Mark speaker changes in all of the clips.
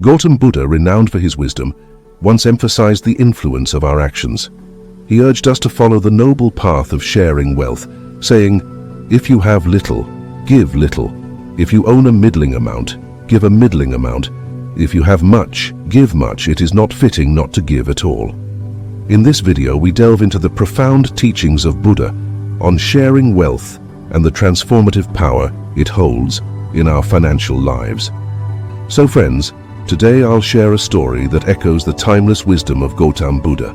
Speaker 1: Gautam Buddha, renowned for his wisdom, once emphasized the influence of our actions. He urged us to follow the noble path of sharing wealth, saying, "If you have little, give little. If you own a middling amount, give a middling amount. If you have much, give much. It is not fitting not to give at all." In this video, we delve into the profound teachings of Buddha on sharing wealth and the transformative power it holds in our financial lives. So friends, today I'll share a story that echoes the timeless wisdom of Gautam Buddha.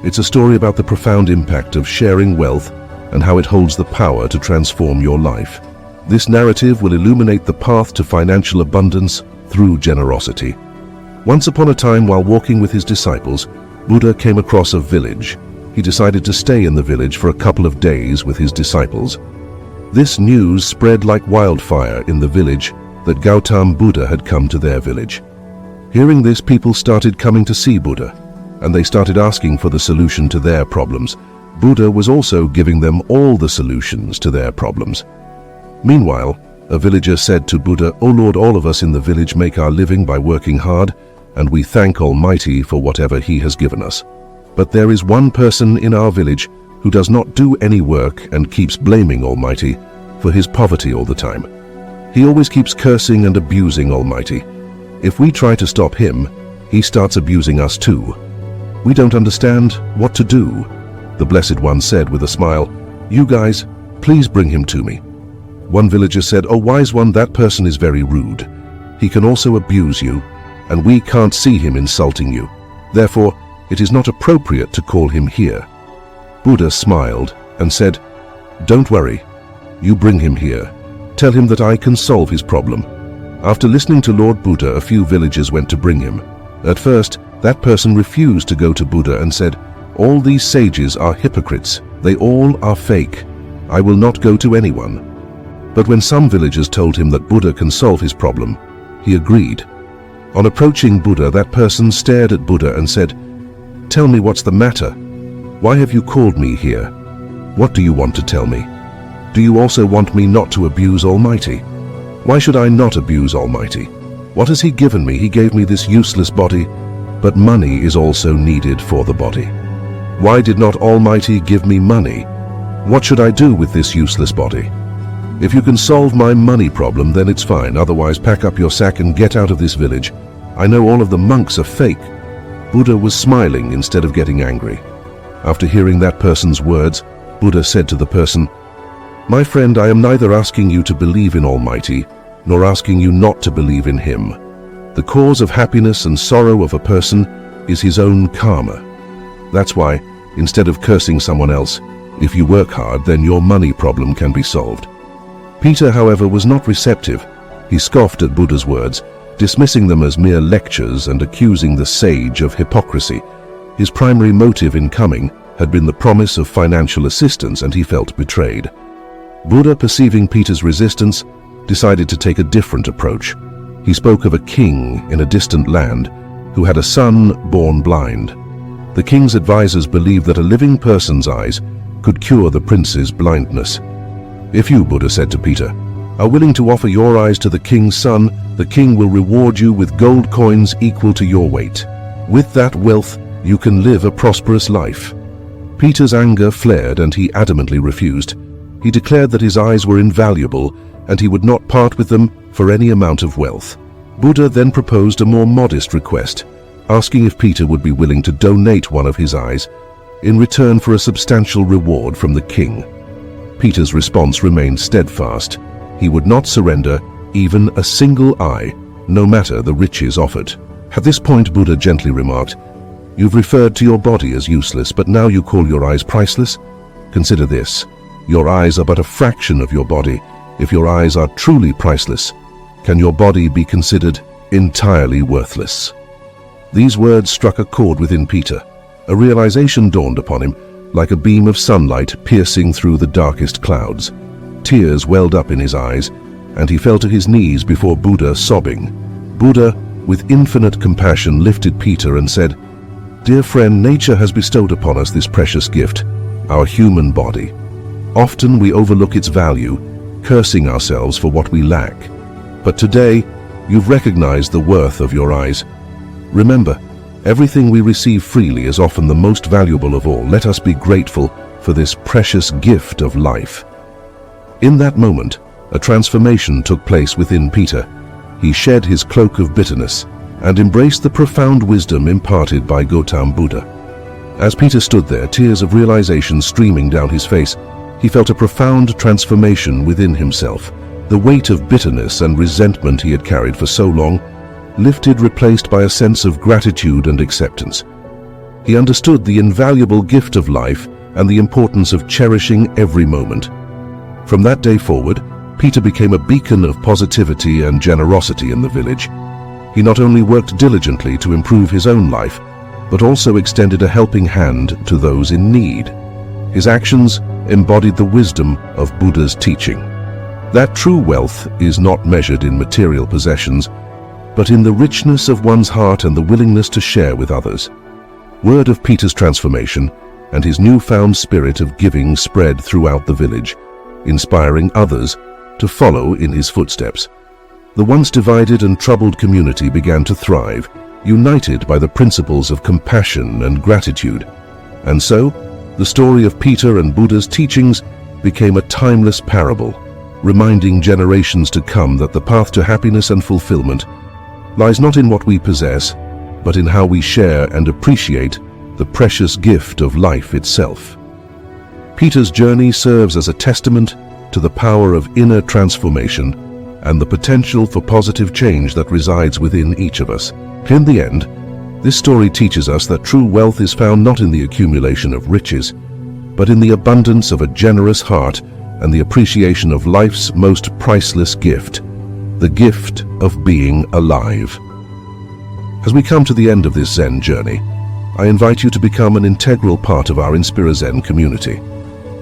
Speaker 1: It's a story about the profound impact of sharing wealth and how it holds the power to transform your life. This narrative will illuminate the path to financial abundance through generosity. Once upon a time, while walking with his disciples, Buddha came across a village. He decided to stay in the village for a couple of days with his disciples. This news spread like wildfire in the village that Gautam Buddha had come to their village. Hearing this, people started coming to see Buddha, and they started asking for the solution to their problems. Buddha was also giving them all the solutions to their problems. Meanwhile, a villager said to Buddha, "O Lord, all of us in the village make our living by working hard, and we thank Almighty for whatever He has given us. But there is one person in our village who does not do any work and keeps blaming Almighty for his poverty all the time. He always keeps cursing and abusing Almighty. If we try to stop him, he starts abusing us too. We don't understand what to do." The Blessed One said with a smile, "You guys, please bring him to me." One villager said, "O Wise One, that person is very rude. He can also abuse you, and we can't see him insulting you. Therefore, it is not appropriate to call him here." Buddha smiled and said, "Don't worry. You bring him here. Tell him that I can solve his problem." After listening to Lord Buddha, a few villagers went to bring him. At first, that person refused to go to Buddha and said, "All these sages are hypocrites. They all are fake. I will not go to anyone." But when some villagers told him that Buddha can solve his problem, he agreed. On approaching Buddha, that person stared at Buddha and said, "Tell me what's the matter. Why have you called me here? What do you want to tell me? Do you also want me not to abuse Almighty? Why should I not abuse Almighty? What has He given me? He gave me this useless body, but money is also needed for the body. Why did not Almighty give me money? What should I do with this useless body? If you can solve my money problem, then it's fine. Otherwise, pack up your sack and get out of this village. I know all of the monks are fake." Buddha was smiling instead of getting angry. After hearing that person's words, Buddha said to the person, "My friend, I am neither asking you to believe in Almighty, nor asking you not to believe in Him. The cause of happiness and sorrow of a person is his own karma. That's why, instead of cursing someone else, if you work hard, then your money problem can be solved." Peter, however, was not receptive. He scoffed at Buddha's words, dismissing them as mere lectures and accusing the sage of hypocrisy. His primary motive in coming had been the promise of financial assistance, and he felt betrayed. Buddha, perceiving Peter's resistance, decided to take a different approach. He spoke of a king in a distant land who had a son born blind. The king's advisors believed that a living person's eyes could cure the prince's blindness. "If you," Buddha said to Peter, "are willing to offer your eyes to the king's son, the king will reward you with gold coins equal to your weight. With that wealth, you can live a prosperous life." Peter's anger flared and he adamantly refused. He declared that his eyes were invaluable and he would not part with them for any amount of wealth. Buddha then proposed a more modest request, asking if Peter would be willing to donate one of his eyes in return for a substantial reward from the king. Peter's response remained steadfast. He would not surrender even a single eye, no matter the riches offered. At this point, Buddha gently remarked, "You've referred to your body as useless, but now you call your eyes priceless? Consider this. Your eyes are but a fraction of your body. If your eyes are truly priceless, can your body be considered entirely worthless?" These words struck a chord within Peter. A realization dawned upon him, like a beam of sunlight piercing through the darkest clouds. Tears welled up in his eyes, and he fell to his knees before Buddha, sobbing. Buddha, with infinite compassion, lifted Peter and said, "Dear friend, nature has bestowed upon us this precious gift, our human body. Often we overlook its value, cursing ourselves for what we lack. But today, You've recognized the worth of your eyes. Remember, everything we receive freely is often the most valuable of all. Let us be grateful for this precious gift of life. In that moment, a transformation took place within Peter. He shed his cloak of bitterness and embraced the profound wisdom imparted by Gautam Buddha. As Peter stood there, tears of realization streaming down his face, he felt a profound transformation within himself. The weight of bitterness and resentment he had carried for so long lifted, replaced by a sense of gratitude and acceptance. He understood the invaluable gift of life and the importance of cherishing every moment. From that day forward, Peter became a beacon of positivity and generosity in the village. He not only worked diligently to improve his own life, but also extended a helping hand to those in need. His actions embodied the wisdom of Buddha's teaching. That true wealth is not measured in material possessions, but in the richness of one's heart and the willingness to share with others. Word of Peter's transformation and his newfound spirit of giving spread throughout the village, inspiring others to follow in his footsteps. The once divided and troubled community began to thrive, united by the principles of compassion and gratitude. And so, the story of Peter and Buddha's teachings became a timeless parable, reminding generations to come that the path to happiness and fulfillment lies not in what we possess, but in how we share and appreciate the precious gift of life itself. Peter's journey serves as a testament to the power of inner transformation and the potential for positive change that resides within each of us. In the end, this story teaches us that true wealth is found not in the accumulation of riches, but in the abundance of a generous heart and the appreciation of life's most priceless gift, the gift of being alive. As we come to the end of this Zen journey, I invite you to become an integral part of our Inspira Zen community.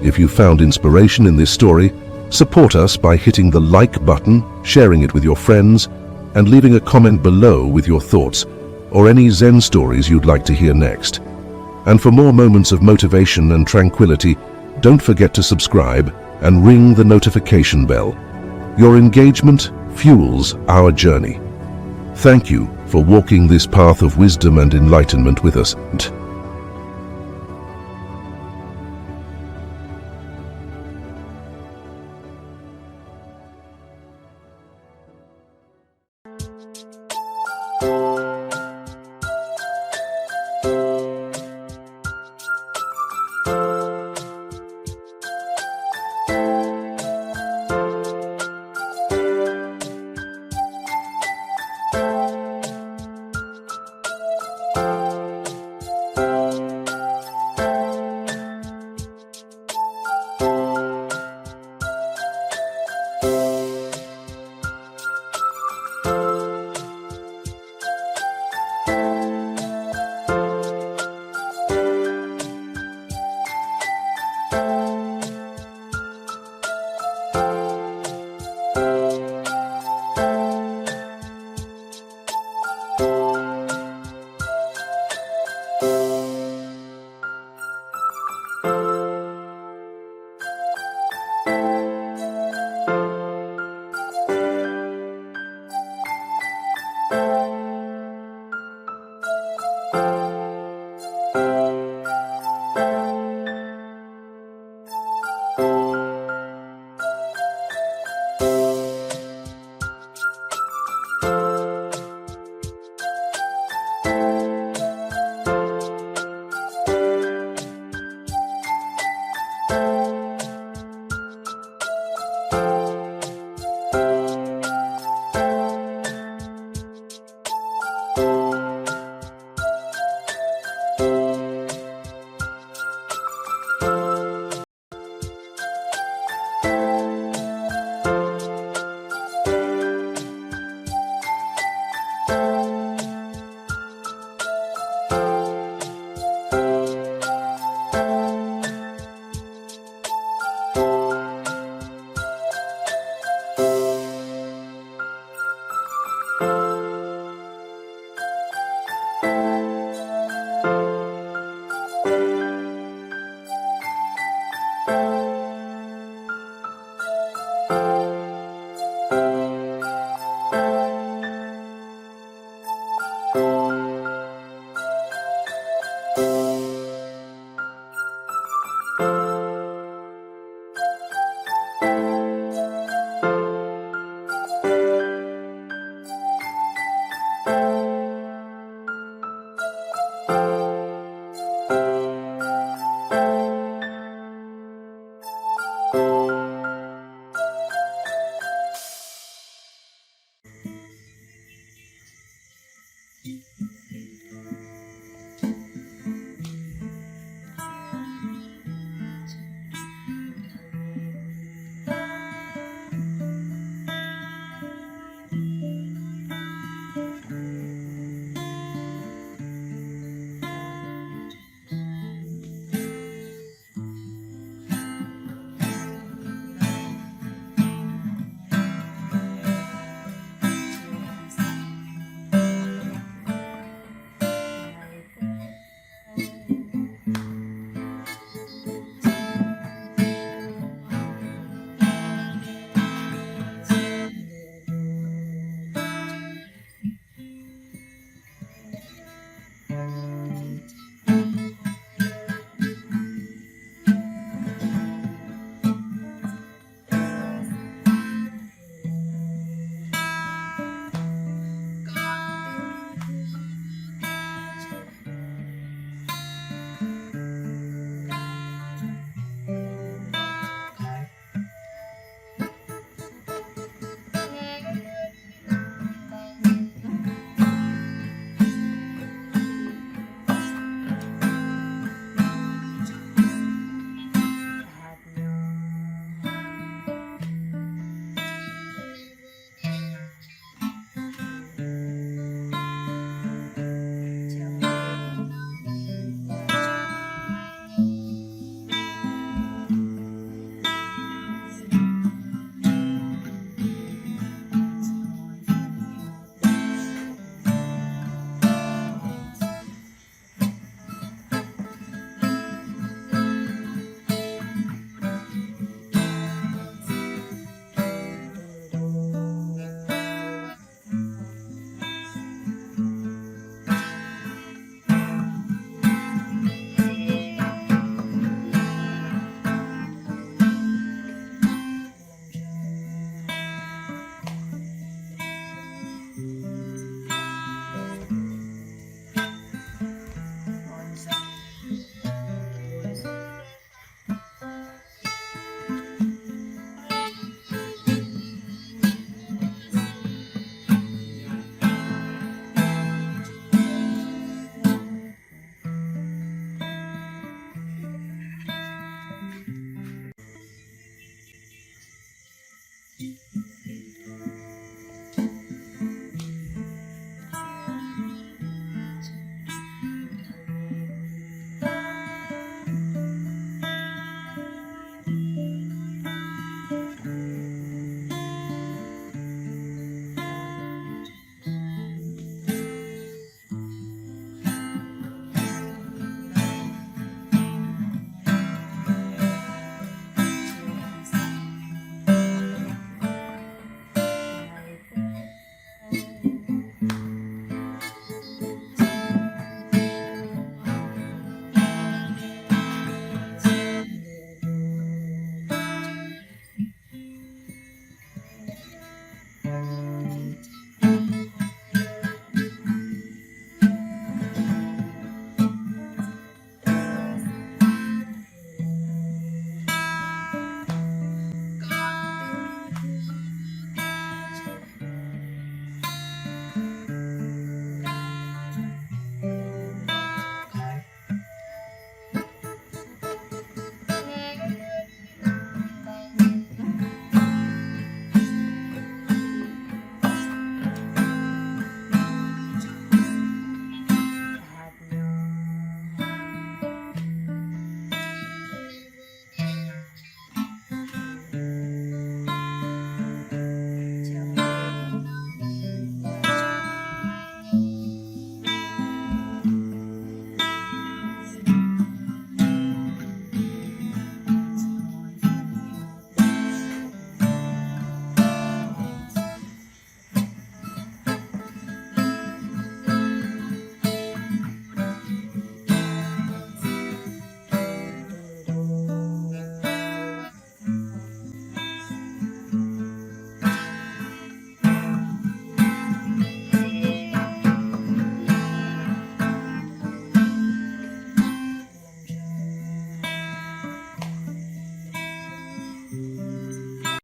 Speaker 1: If you found inspiration in this story, support us by hitting the like button, sharing it with your friends, and leaving a comment below with your thoughts or any Zen stories you'd like to hear next. And for more moments of motivation and tranquility, don't forget to subscribe and ring the notification bell. Your engagement fuels our journey. Thank you for walking this path of wisdom and enlightenment with us.